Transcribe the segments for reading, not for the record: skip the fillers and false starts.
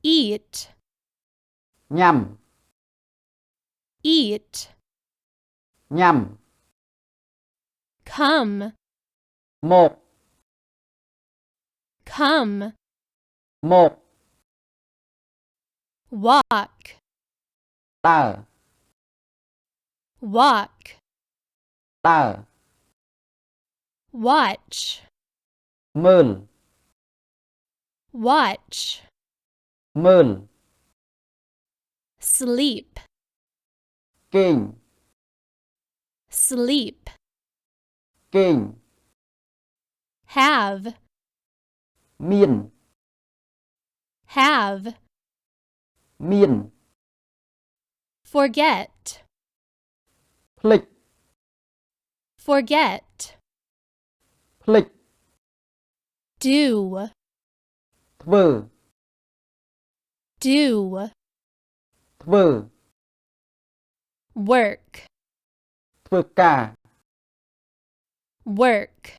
eat, nhằm, eat, nhằm, come, một, come, một, walk, tờ, walk, tờ, watch, mơn, watch, mơn, sleep, kinh, sleep, kinh, have, miên, have, miên, forget, phịch, forget, phịch, do, thvừ, do, thvừ, work, thvừ cả, work,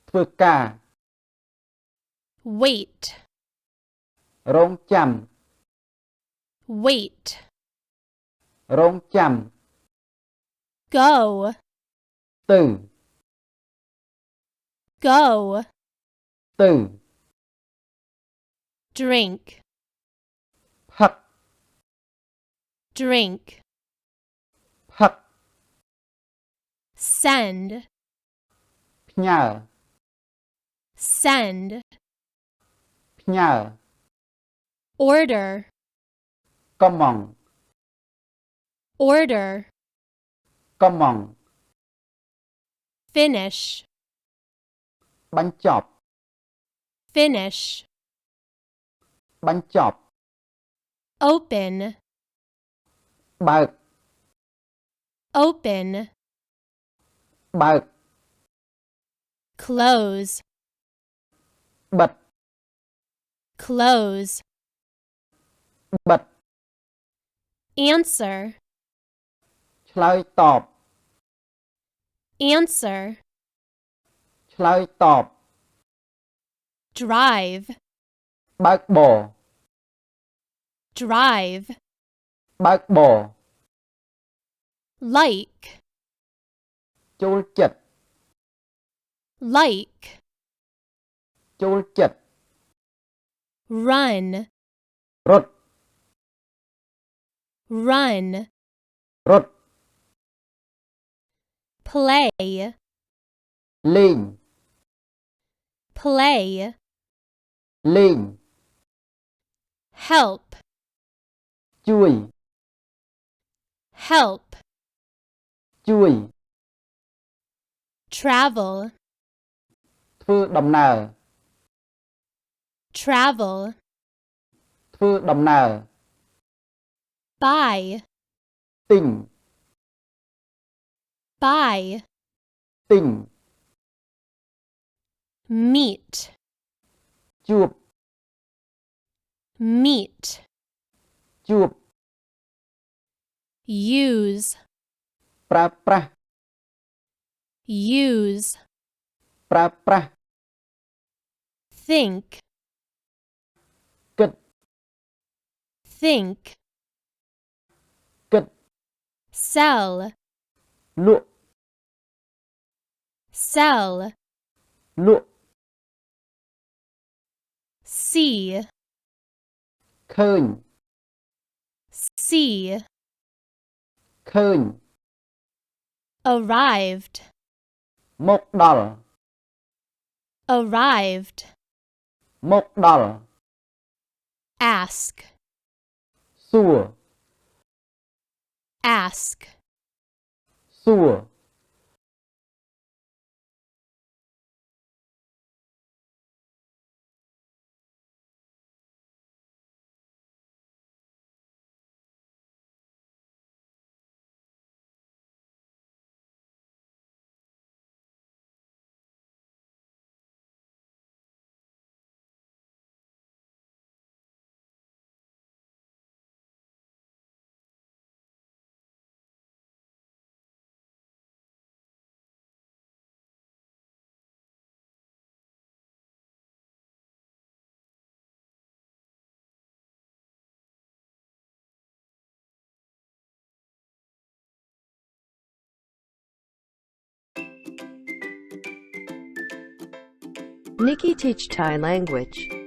thvừ cả, wait, rong chằm, wait, rong chằm, go, từ, go, từ, drink, phật, drink, phật, send, nhờ, send, nhờ, order, common, order, common, finish, bánh chọp, finish, bánh chọp, open, bạc, open, bạc, close, bật, close, bật, answer, ឆ្លើយតប answer, ឆ្លើយតប drive, បើកបរ drive, បើកបរ like, ចូលចិត្ត like, ចូលចិត្ត run, រត់ run, រត់ play, លេង play, លេង help, ជួយ help, ជួយ travel, ធ្វើដំណើរ travel, ធ្វើដំណើរ buy, ទិញ buy, ទិញ meet, ជួប meet, ជួប use, ប្រើប្រាស់ use, ប្រើប្រាស់ think, គិត think, គិត sell, លក់ sell, លក់ see, ឃើញ see, ឃើញ arrived, មកដល់ arrived, មកដល់ ask, សួរ ask, សួរ Nikki teach Thai language.